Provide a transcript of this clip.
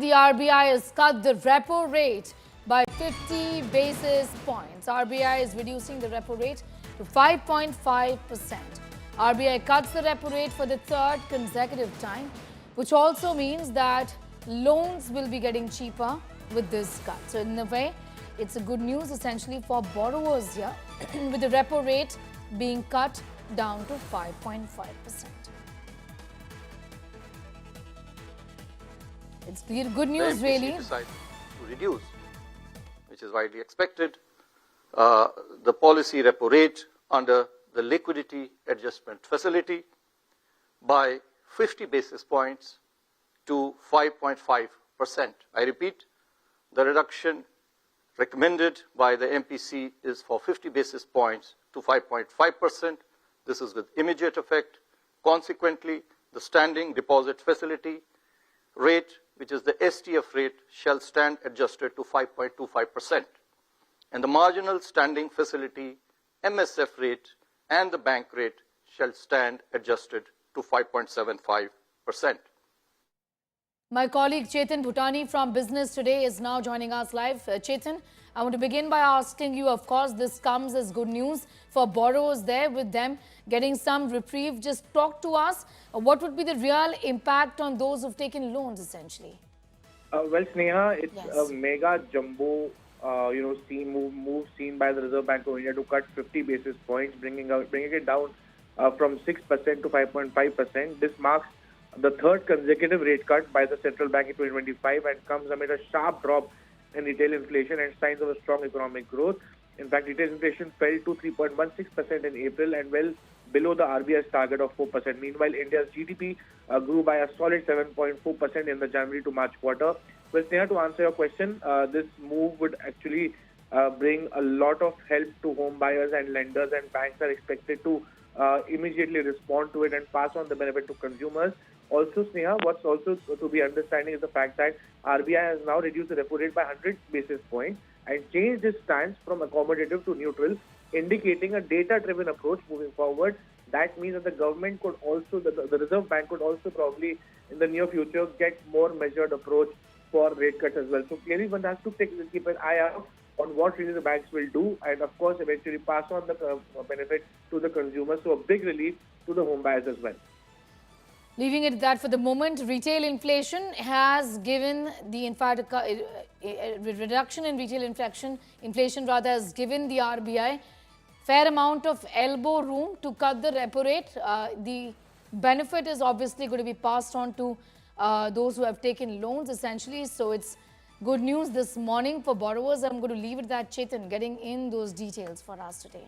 the RBI has cut the repo rate by 50 basis points. RBI is reducing the repo rate to 5.5%. RBI cuts the repo rate for the third consecutive time, which also means that loans will be getting cheaper with this cut. So in a way, it's a good news essentially for borrowers here with the repo rate being cut down to 5.5%. It's good news, really. Decided to reduce, which is widely expected, the policy repo rate under the liquidity adjustment facility by 50 basis points to 5.5%. I repeat, the reduction recommended by the MPC is for 50 basis points to 5.5%. This is with immediate effect. Consequently, the standing deposit facility rate, which is the STF rate, shall stand adjusted to 5.25%. And the marginal standing facility MSF rate and the bank rate shall stand adjusted to 5.75%. My colleague Chetan Bhutani from Business Today is now joining us live. Chetan, I want to begin by asking you, of course, this comes as good news for borrowers there, with them getting some reprieve. Just talk to us, what would be the real impact on those who've taken loans, essentially? Well, Sneha, it's a mega jumbo, move seen by the Reserve Bank of India to cut 50 basis points, bringing it down from 6% to 5.5%. This marks the third consecutive rate cut by the central bank in 2025 and comes amid a sharp drop in retail inflation and signs of a strong economic growth. In fact, retail inflation fell to 3.16% in April and well below the RBI's target of 4%. Meanwhile, India's GDP grew by a solid 7.4% in the January to March quarter. Well, Sneha, to answer your question, this move would actually bring a lot of help to home buyers and lenders, and banks are expected to immediately respond to it and pass on the benefit to consumers. Also, Sneha, what's also to be understanding is the fact that RBI has now reduced the repo rate by 100 basis points and changed its stance from accommodative to neutral, indicating a data-driven approach moving forward. That means that the government could also, the Reserve Bank could also probably in the near future get more measured approach for rate cuts as well. So clearly one has to keep an eye out on what really the banks will do and of course eventually pass on the benefit to the consumers. So a big relief to the home buyers as well. Leaving it at that for the moment, retail inflation has given the, in fact, a reduction in retail inflation rather has given the RBI fair amount of elbow room to cut the repo rate. The benefit is obviously going to be passed on to those who have taken loans essentially. So it's good news this morning for borrowers. I'm going to leave it at that, Chetan, getting in those details for us today.